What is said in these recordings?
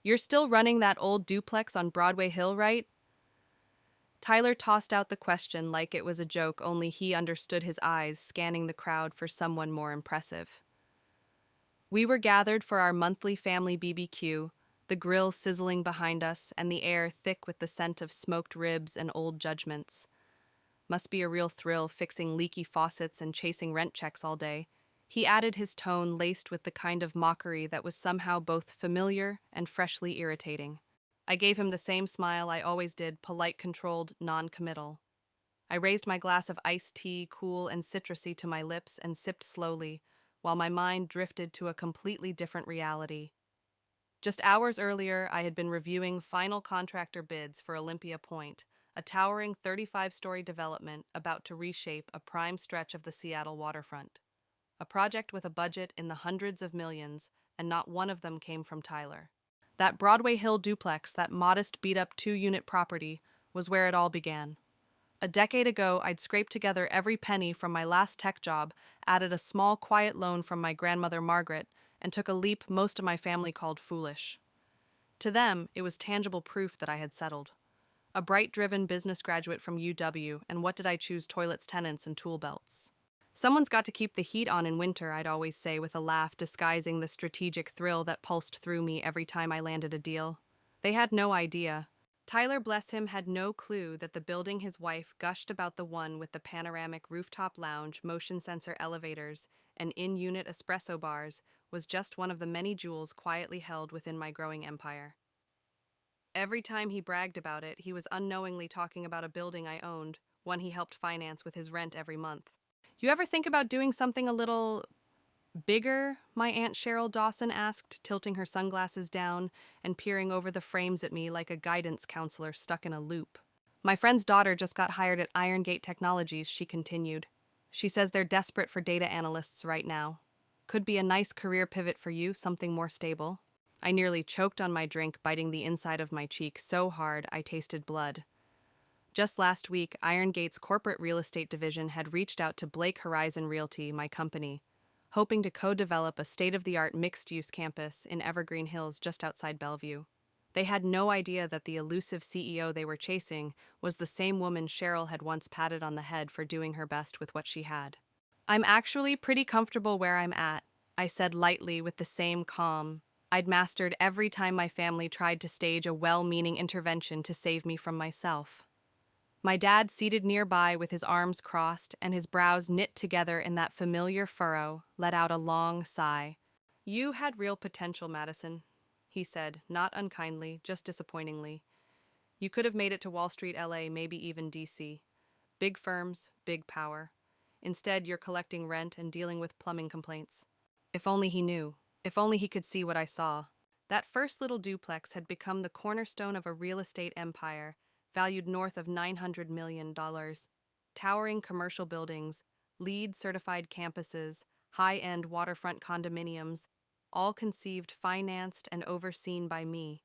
You're still running that old duplex on Broadway Hill, right? Tyler tossed out the question like it was a joke, only he understood, his eyes scanning the crowd for someone more impressive. We were gathered for our monthly family BBQ, the grill sizzling behind us and the air thick with the scent of smoked ribs and old judgments. Must be a real thrill fixing leaky faucets and chasing rent checks all day. He added, his tone laced with the kind of mockery that was somehow both familiar and freshly irritating. I gave him the same smile I always did, polite, controlled, non-committal. I raised my glass of iced tea, cool and citrusy, to my lips and sipped slowly, while my mind drifted to a completely different reality. Just hours earlier, I had been reviewing final contractor bids for Olympia Point, a towering 35-story development about to reshape a prime stretch of the Seattle waterfront. A project with a budget in the hundreds of millions, and not one of them came from Tyler. That Broadway Hill duplex, that modest beat-up 2-unit property, was where it all began. A decade ago, I'd scraped together every penny from my last tech job, added a small, quiet loan from my grandmother Margaret, and took a leap most of my family called foolish. To them, it was tangible proof that I had settled. A bright-driven business graduate from UW, and what did I choose? Toilets, tenants, and tool belts. Someone's got to keep the heat on in winter, I'd always say with a laugh disguising the strategic thrill that pulsed through me every time I landed a deal. They had no idea. Tyler, bless him, had no clue that the building his wife gushed about, the one with the panoramic rooftop lounge, motion sensor elevators, and in-unit espresso bars, was just one of the many jewels quietly held within my growing empire. Every time he bragged about it, he was unknowingly talking about a building I owned, one he helped finance with his rent every month. You ever think about doing something a little bigger? My Aunt Cheryl Dawson asked, tilting her sunglasses down and peering over the frames at me like a guidance counselor stuck in a loop. My friend's daughter just got hired at Iron Gate Technologies, she continued. She says they're desperate for data analysts right now. Could be a nice career pivot for you, something more stable. I nearly choked on my drink, biting the inside of my cheek so hard I tasted blood. Just last week, Iron Gate's corporate real estate division had reached out to Blake Horizon Realty, my company, hoping to co-develop a state-of-the-art mixed-use campus in Evergreen Hills just outside Bellevue. They had no idea that the elusive CEO they were chasing was the same woman Cheryl had once patted on the head for doing her best with what she had. I'm actually pretty comfortable where I'm at, I said lightly with the same calm I'd mastered every time my family tried to stage a well-meaning intervention to save me from myself. My dad, seated nearby with his arms crossed and his brows knit together in that familiar furrow, let out a long sigh. You had real potential, Madison, he said, not unkindly, just disappointingly. You could have made it to Wall Street, LA, maybe even DC. Big firms, big power. Instead, you're collecting rent and dealing with plumbing complaints. If only he knew. If only he could see what I saw. That first little duplex had become the cornerstone of a real estate empire, valued north of $900 million, towering commercial buildings, LEED-certified campuses, high-end waterfront condominiums, all conceived, financed, and overseen by me.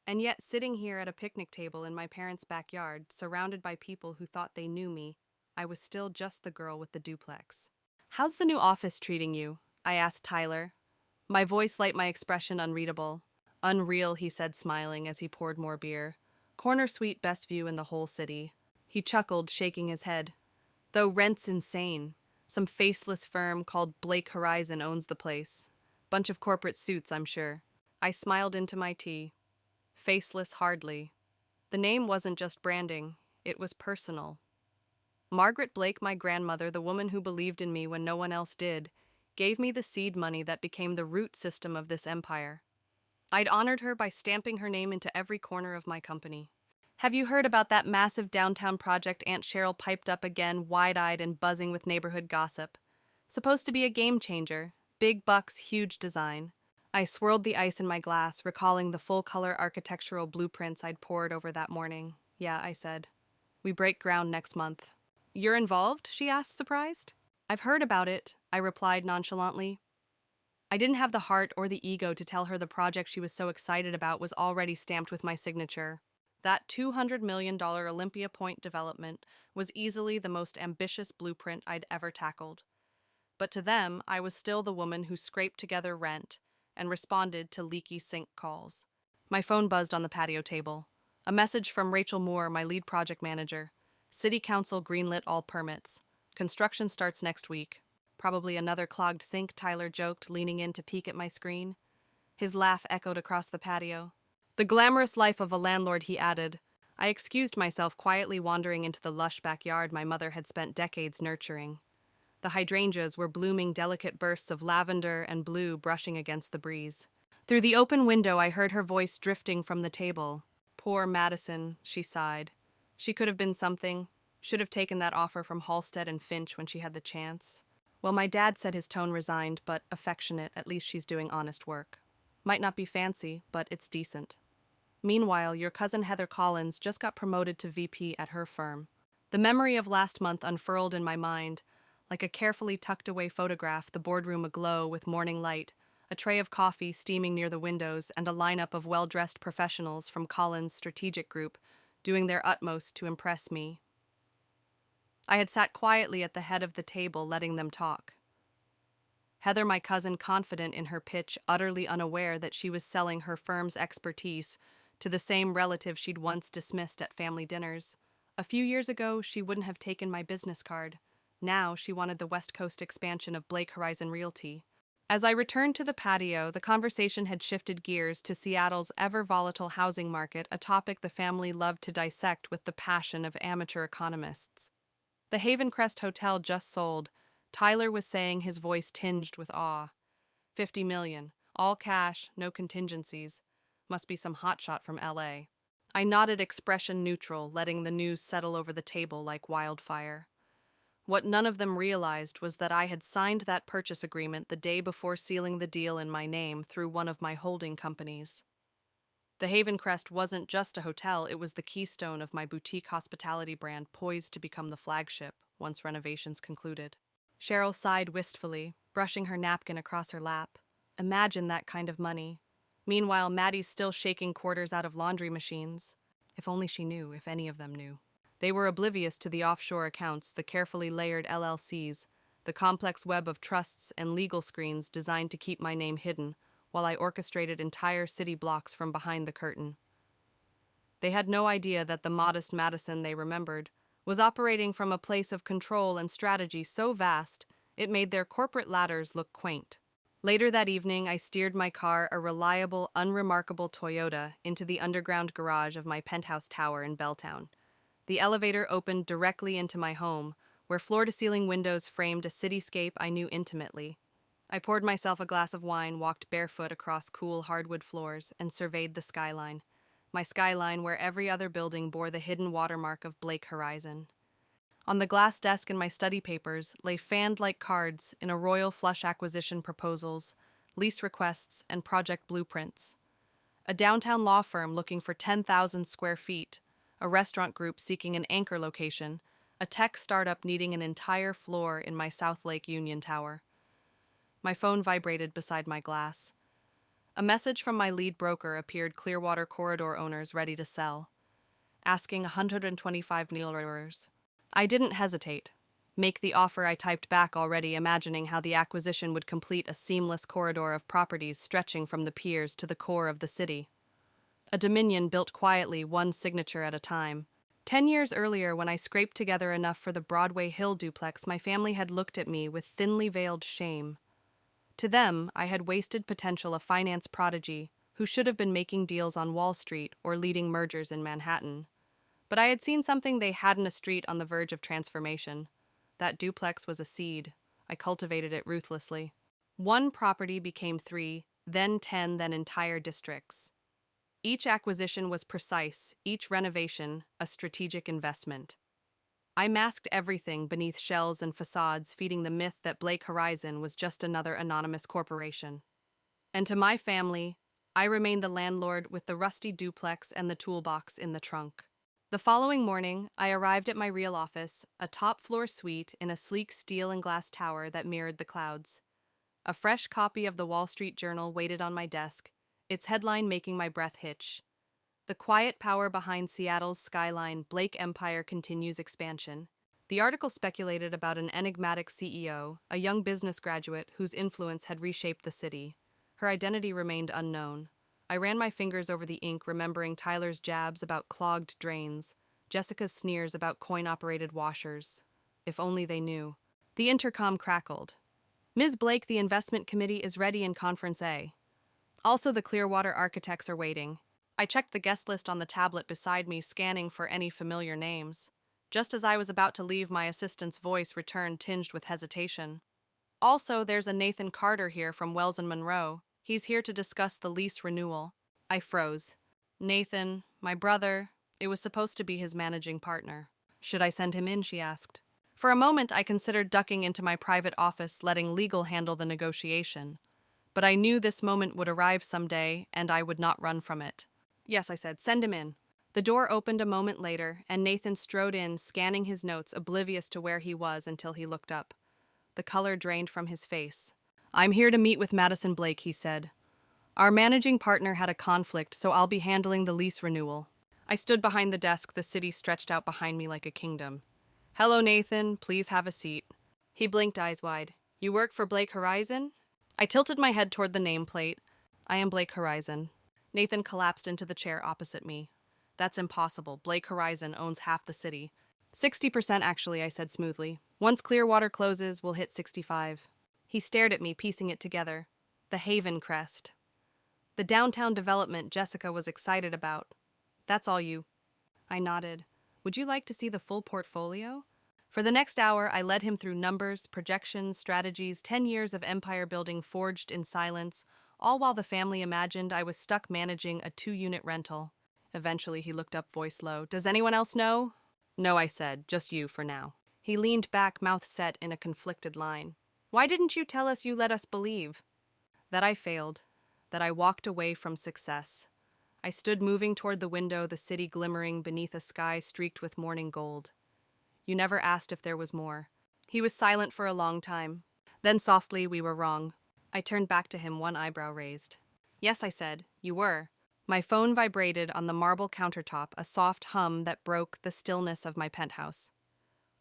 And yet, sitting here at a picnic table in my parents' backyard, surrounded by people who thought they knew me, I was still just the girl with the duplex. How's the new office treating you? I asked Tyler. My voice light, my expression unreadable. Unreal, he said, smiling as he poured more beer. Corner suite, best view in the whole city. He chuckled, shaking his head. Though rent's insane. Some faceless firm called Blake Horizon owns the place. Bunch of corporate suits, I'm sure. I smiled into my tea. Faceless, hardly. The name wasn't just branding, it was personal. Margaret Blake, my grandmother, the woman who believed in me when no one else did, gave me the seed money that became the root system of this empire. I'd honored her by stamping her name into every corner of my company. Have you heard about that massive downtown project? Aunt Cheryl piped up again, wide-eyed and buzzing with neighborhood gossip. Supposed to be a game changer. Big bucks, huge design. I swirled the ice in my glass, recalling the full-color architectural blueprints I'd poured over that morning. Yeah, I said. We break ground next month. You're involved? She asked, surprised. I've heard about it, I replied nonchalantly. I didn't have the heart or the ego to tell her the project she was so excited about was already stamped with my signature. That $200 million Olympia Point development was easily the most ambitious blueprint I'd ever tackled. But to them, I was still the woman who scraped together rent, and responded to leaky sink calls. My phone buzzed on the patio table. A message from Rachel Moore, my lead project manager. City Council greenlit all permits. Construction starts next week. Probably another clogged sink, Tyler joked, leaning in to peek at my screen. His laugh echoed across the patio. The glamorous life of a landlord, he added. I excused myself, quietly wandering into the lush backyard my mother had spent decades nurturing. The hydrangeas were blooming delicate bursts of lavender and blue brushing against the breeze. Through the open window, I heard her voice drifting from the table. Poor Madison, she sighed. She could have been something. Should have taken that offer from Halstead and Finch when she had the chance. Well, my dad said, his tone resigned, but affectionate. At least she's doing honest work. Might not be fancy, but it's decent. Meanwhile, your cousin Heather Collins just got promoted to VP at her firm. The memory of last month unfurled in my mind, like a carefully tucked away photograph, the boardroom aglow with morning light, a tray of coffee steaming near the windows, and a lineup of well-dressed professionals from Collins' strategic group doing their utmost to impress me. I had sat quietly at the head of the table, letting them talk. Heather, my cousin, confident in her pitch, utterly unaware that she was selling her firm's expertise to the same relative she'd once dismissed at family dinners. A few years ago, she wouldn't have taken my business card. Now she wanted the West Coast expansion of Blake Horizon Realty. As I returned to the patio, the conversation had shifted gears to Seattle's ever-volatile housing market, a topic the family loved to dissect with the passion of amateur economists. The Haven Crest Hotel just sold, Tyler was saying, his voice tinged with awe. $50 million, all cash, no contingencies. Must be some hotshot from LA. I nodded, expression neutral, letting the news settle over the table like wildfire. What none of them realized was that I had signed that purchase agreement the day before sealing the deal in my name through one of my holding companies. The Haven Crest wasn't just a hotel, it was the keystone of my boutique hospitality brand, poised to become the flagship once renovations concluded. Cheryl sighed wistfully, brushing her napkin across her lap. Imagine that kind of money. Meanwhile, Maddie's still shaking quarters out of laundry machines. If only she knew, if any of them knew. They were oblivious to the offshore accounts, the carefully layered LLCs, the complex web of trusts and legal screens designed to keep my name hidden, while I orchestrated entire city blocks from behind the curtain. They had no idea that the modest Madison they remembered was operating from a place of control and strategy so vast it made their corporate ladders look quaint. Later that evening, I steered my car, a reliable, unremarkable Toyota, into the underground garage of my penthouse tower in Belltown. The elevator opened directly into my home, where floor-to-ceiling windows framed a cityscape I knew intimately. I poured myself a glass of wine, walked barefoot across cool hardwood floors, and surveyed the skyline. My skyline where every other building bore the hidden watermark of Blake Horizon. On the glass desk in my study papers lay fanned like cards in a royal flush acquisition proposals, lease requests, and project blueprints. A downtown law firm looking for 10,000 square feet, a restaurant group seeking an anchor location, a tech startup needing an entire floor in my South Lake Union Tower. My phone vibrated beside my glass. A message from my lead broker appeared, Clearwater Corridor owners ready to sell, asking $125 million. I didn't hesitate. Make the offer, I typed back, already imagining how the acquisition would complete a seamless corridor of properties stretching from the piers to the core of the city. A dominion built quietly, one signature at a time. 10 years earlier, when I scraped together enough for the Broadway Hill duplex, my family had looked at me with thinly veiled shame. To them, I had wasted potential, a finance prodigy who should have been making deals on Wall Street or leading mergers in Manhattan. But I had seen something they hadn't: a street on the verge of transformation. That duplex was a seed. I cultivated it ruthlessly. One property became 3, then 10, then entire districts. Each acquisition was precise, each renovation a strategic investment. I masked everything beneath shells and facades, feeding the myth that Blake Horizon was just another anonymous corporation. And to my family, I remained the landlord with the rusty duplex and the toolbox in the trunk. The following morning, I arrived at my real office, a top-floor suite in a sleek steel and glass tower that mirrored the clouds. A fresh copy of the Wall Street Journal waited on my desk, its headline making my breath hitch. The quiet power behind Seattle's skyline, Blake Empire continues expansion. The article speculated about an enigmatic CEO, a young business graduate whose influence had reshaped the city. Her identity remained unknown. I ran my fingers over the ink, remembering Tyler's jabs about clogged drains, Jessica's sneers about coin-operated washers. If only they knew. The intercom crackled. Ms. Blake, the investment committee is ready in Conference A. Also, the Clearwater architects are waiting. I checked the guest list on the tablet beside me, scanning for any familiar names. Just as I was about to leave, my assistant's voice returned, tinged with hesitation. Also, there's a Nathan Carter here from Wells and Monroe. He's here to discuss the lease renewal. I froze. Nathan, my brother, it was supposed to be his managing partner. Should I send him in, she asked. For a moment, I considered ducking into my private office, letting legal handle the negotiation. But I knew this moment would arrive someday, and I would not run from it. Yes, I said, send him in. The door opened a moment later, and Nathan strode in, scanning his notes, oblivious to where he was until he looked up. The color drained from his face. I'm here to meet with Madison Blake, he said. Our managing partner had a conflict, so I'll be handling the lease renewal. I stood behind the desk, the city stretched out behind me like a kingdom. Hello, Nathan. Please have a seat. He blinked, eyes wide. You work for Blake Horizon? I tilted my head toward the nameplate. I am Blake Horizon. Nathan collapsed into the chair opposite me. That's impossible. Blake Horizon owns half the city. 60% actually, I said smoothly. Once Clearwater closes, we'll hit 65. He stared at me, piecing it together. The Haven Crest. The downtown development Jessica was excited about. That's all you. I nodded. Would you like to see the full portfolio? For the next hour, I led him through numbers, projections, strategies, 10 years of empire building forged in silence, all while the family imagined I was stuck managing a 2-unit rental. Eventually, he looked up, voice low. Does anyone else know? No, I said. Just you for now. He leaned back, mouth set in a conflicted line. Why didn't you tell us you let us believe? That I failed. That I walked away from success. I stood moving toward the window, the city glimmering beneath a sky streaked with morning gold. You never asked if there was more. He was silent for a long time. Then softly, we were wrong. I turned back to him, one eyebrow raised. Yes, I said, you were. My phone vibrated on the marble countertop, a soft hum that broke the stillness of my penthouse.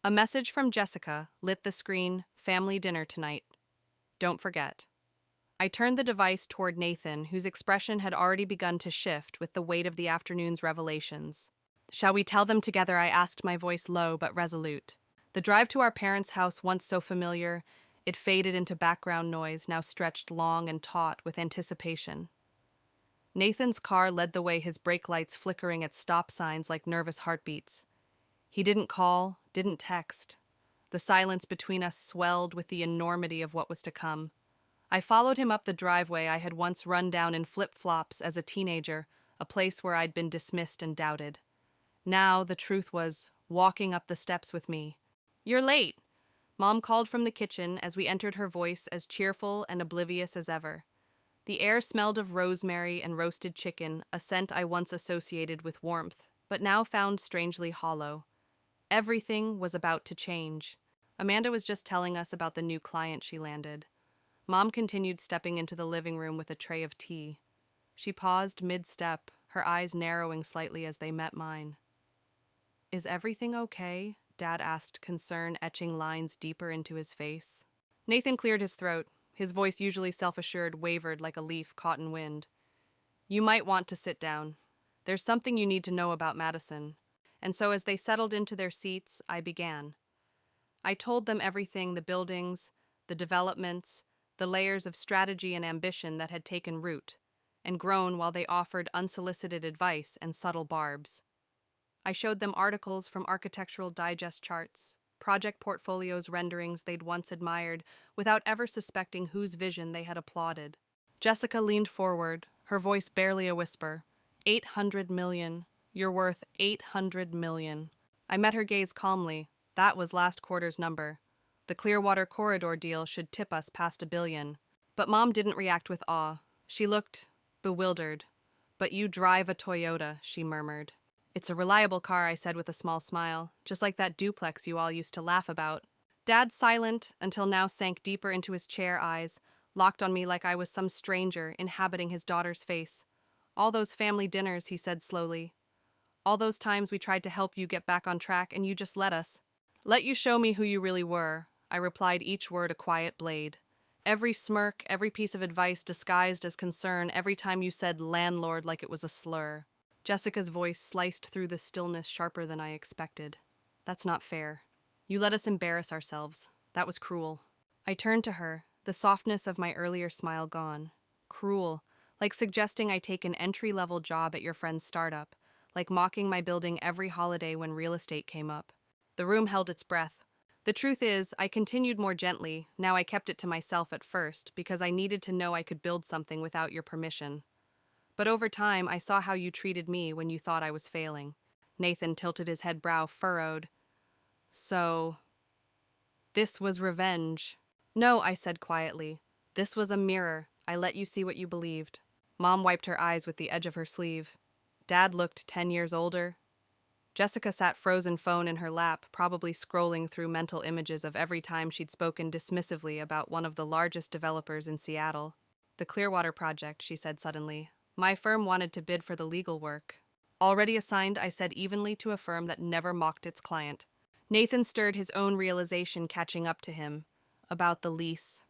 A message from Jessica lit the screen, family dinner tonight. Don't forget. I turned the device toward Nathan, whose expression had already begun to shift with the weight of the afternoon's revelations. Shall we tell them together? I asked, my voice low but resolute. The drive to our parents' house, once so familiar, it faded into background noise, now stretched long and taut with anticipation. Nathan's car led the way, his brake lights flickering at stop signs like nervous heartbeats. He didn't call, didn't text. The silence between us swelled with the enormity of what was to come. I followed him up the driveway I had once run down in flip-flops as a teenager, a place where I'd been dismissed and doubted. Now, the truth was, walking up the steps with me. You're late, Mom called from the kitchen as we entered, her voice as cheerful and oblivious as ever. The air smelled of rosemary and roasted chicken, a scent I once associated with warmth, but now found strangely hollow. Everything was about to change. Amanda was just telling us about the new client she landed. Mom continued, stepping into the living room with a tray of tea. She paused mid-step, her eyes narrowing slightly as they met mine. Is everything okay? Dad asked, concern etching lines deeper into his face. Nathan cleared his throat. His voice, usually self-assured, wavered like a leaf caught in wind. You might want to sit down. There's something you need to know about Madison. And so as they settled into their seats, I began. I told them everything, the buildings, the developments, the layers of strategy and ambition that had taken root, and grown while they offered unsolicited advice and subtle barbs. I showed them articles from Architectural Digest charts, project portfolios, renderings they'd once admired, without ever suspecting whose vision they had applauded. Jessica leaned forward, her voice barely a whisper. 800 million. You're worth 800 million. I met her gaze calmly. That was last quarter's number. The Clearwater Corridor deal should tip us past $1 billion. But Mom didn't react with awe. She looked bewildered. But you drive a Toyota, she murmured. It's a reliable car, I said with a small smile, just like that duplex you all used to laugh about. Dad, silent until now, sank deeper into his chair, eyes locked on me like I was some stranger inhabiting his daughter's face. All those family dinners, he said slowly. All those times we tried to help you get back on track and you just let us. Let you show me who you really were, I replied, each word a quiet blade. Every smirk, every piece of advice disguised as concern every time you said landlord like it was a slur. Jessica's voice sliced through the stillness sharper than I expected. That's not fair. You let us embarrass ourselves. That was cruel. I turned to her, the softness of my earlier smile gone. Cruel, like suggesting I take an entry-level job at your friend's startup, like mocking my building every holiday when real estate came up. The room held its breath. The truth is, I continued more gently. Now I kept it to myself at first, because I needed to know I could build something without your permission. But over time, I saw how you treated me when you thought I was failing. Nathan tilted his head, brow furrowed. So, this was revenge. No, I said quietly. This was a mirror. I let you see what you believed. Mom wiped her eyes with the edge of her sleeve. Dad looked 10 years older. Jessica sat frozen phone in her lap, probably scrolling through mental images of every time she'd spoken dismissively about one of the largest developers in Seattle. The Clearwater project, she said suddenly. My firm wanted to bid for the legal work. Already assigned, I said evenly, to a firm that never mocked its client. Nathan stirred, his own realization catching up to him. About the lease.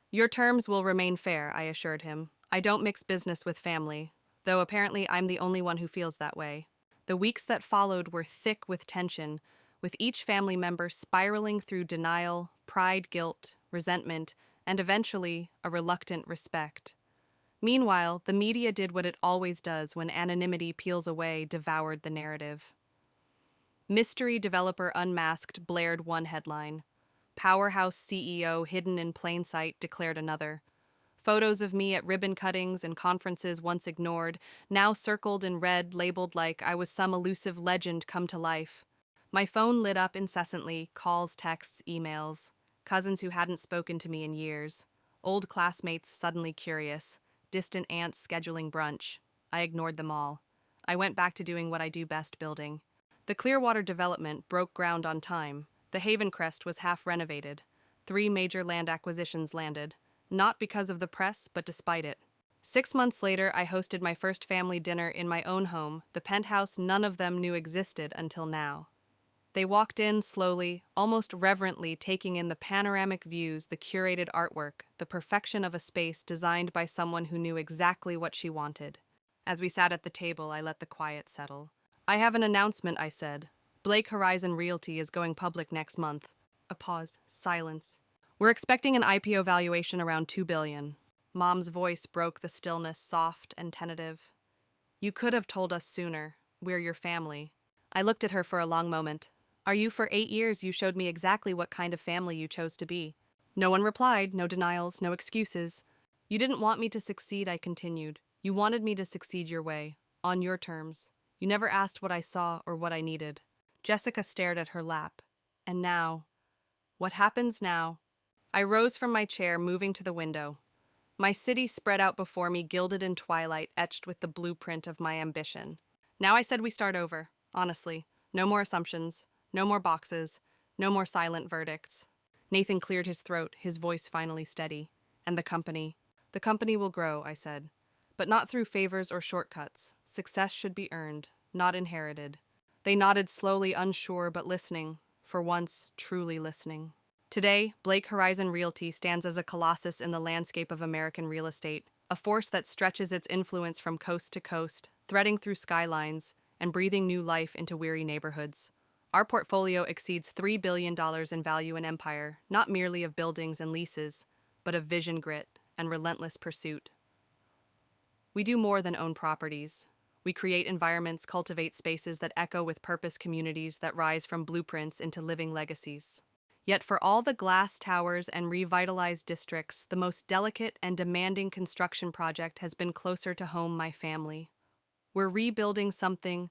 Your terms will remain fair, I assured him. I don't mix business with family, though apparently I'm the only one who feels that way. The weeks that followed were thick with tension, with each family member spiraling through denial, pride, guilt, resentment, and eventually a reluctant respect. Meanwhile, the media did what it always does when anonymity peels away, devoured the narrative. Mystery developer unmasked blared one headline. Powerhouse CEO hidden in plain sight declared another. Photos of me at ribbon cuttings and conferences once ignored, now circled in red, labeled like I was some elusive legend come to life. My phone lit up incessantly, calls, texts, emails. Cousins who hadn't spoken to me in years. Old classmates suddenly curious. Distant aunts scheduling brunch. I ignored them all. I went back to doing what I do best, building. The Clearwater development broke ground on time. The Haven Crest was half renovated. 3 major land acquisitions landed. Not because of the press, but despite it. 6 months later, I hosted my first family dinner in my own home, the penthouse none of them knew existed until now. They walked in slowly, almost reverently, taking in the panoramic views, the curated artwork, the perfection of a space designed by someone who knew exactly what she wanted. As we sat at the table, I let the quiet settle. I have an announcement, I said. Blake Horizon Realty is going public next month. A pause. Silence. We're expecting an IPO valuation around $2 billion. Mom's voice broke the stillness, soft and tentative. You could have told us sooner. We're your family. I looked at her for a long moment. Are you? For 8 years you showed me exactly what kind of family you chose to be. No one replied, no denials, no excuses. You didn't want me to succeed, I continued. You wanted me to succeed your way, on your terms. You never asked what I saw or what I needed. Jessica stared at her lap. And now? What happens now? I rose from my chair, moving to the window. My city spread out before me, gilded in twilight, etched with the blueprint of my ambition. Now I said we start over, honestly. No more assumptions, no more boxes, no more silent verdicts. Nathan cleared his throat, his voice finally steady. And the company? The company will grow, I said. But not through favors or shortcuts. Success should be earned, not inherited. They nodded slowly, unsure, but listening. For once, truly listening. Today, Blake Horizon Realty stands as a colossus in the landscape of American real estate, a force that stretches its influence from coast to coast, threading through skylines, and breathing new life into weary neighborhoods. Our portfolio exceeds $3 billion in value and empire, not merely of buildings and leases, but of vision, grit, and relentless pursuit. We do more than own properties. We create environments, cultivate spaces that echo with purpose, communities that rise from blueprints into living legacies. Yet for all the glass towers and revitalized districts, the most delicate and demanding construction project has been closer to home, my family. We're rebuilding something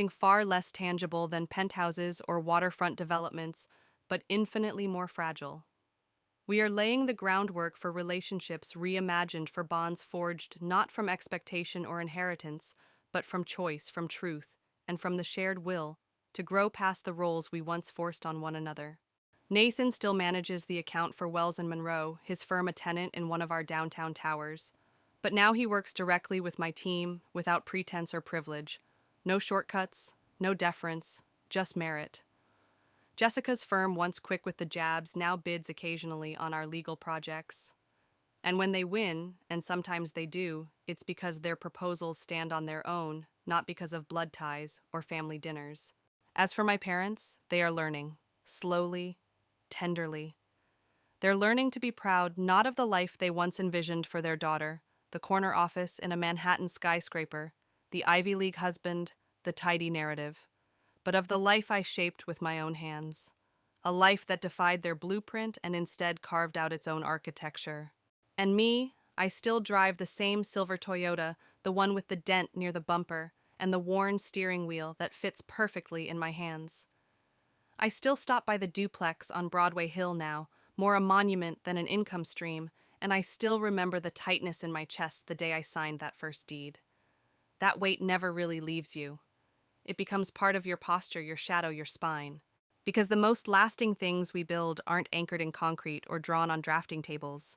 far less tangible than penthouses or waterfront developments, but infinitely more fragile. We are laying the groundwork for relationships reimagined, for bonds forged not from expectation or inheritance, but from choice, from truth, and from the shared will to grow past the roles we once forced on one another. Nathan still manages the account for Wells and Monroe, his firm a tenant in one of our downtown towers. But now he works directly with my team, without pretense or privilege. No shortcuts, no deference, just merit. Jessica's firm, once quick with the jabs, now bids occasionally on our legal projects. And when they win, and sometimes they do, it's because their proposals stand on their own, not because of blood ties or family dinners. As for my parents, they are learning, slowly, tenderly. They're learning to be proud not of the life they once envisioned for their daughter, the corner office in a Manhattan skyscraper, the Ivy League husband, the tidy narrative, but of the life I shaped with my own hands. A life that defied their blueprint and instead carved out its own architecture. And me, I still drive the same silver Toyota, the one with the dent near the bumper and the worn steering wheel that fits perfectly in my hands. I still stop by the duplex on Broadway Hill now, more a monument than an income stream, and I still remember the tightness in my chest the day I signed that first deed. That weight never really leaves you. It becomes part of your posture, your shadow, your spine. Because the most lasting things we build aren't anchored in concrete or drawn on drafting tables.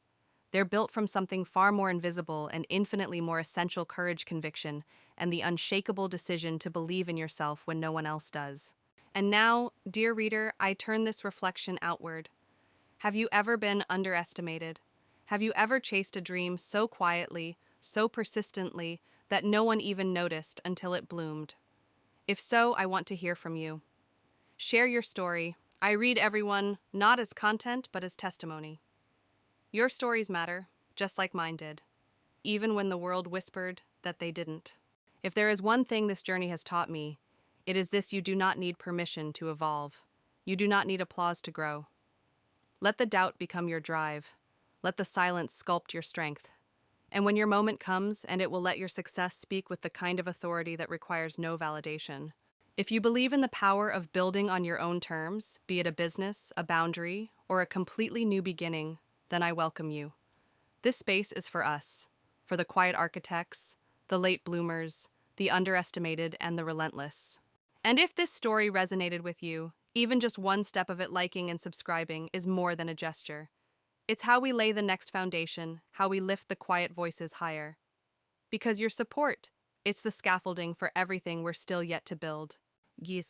They're built from something far more invisible and infinitely more essential: courage, conviction, and the unshakable decision to believe in yourself when no one else does. And now, dear reader, I turn this reflection outward. Have you ever been underestimated? Have you ever chased a dream so quietly, so persistently, that no one even noticed until it bloomed? If so, I want to hear from you. Share your story. I read everyone, not as content, but as testimony. Your stories matter, just like mine did, even when the world whispered that they didn't. If there is one thing this journey has taught me, it is this: you do not need permission to evolve. You do not need applause to grow. Let the doubt become your drive. Let the silence sculpt your strength. And when your moment comes, and it will let your success speak with the kind of authority that requires no validation. If you believe in the power of building on your own terms, be it a business, a boundary, or a completely new beginning, then I welcome you. This space is for us, for the quiet architects, the late bloomers, the underestimated, and the relentless. And if this story resonated with you, even just one step of it, liking and subscribing, is more than a gesture. It's how we lay the next foundation, how we lift the quiet voices higher. Because your support, it's the scaffolding for everything we're still yet to build. Yes.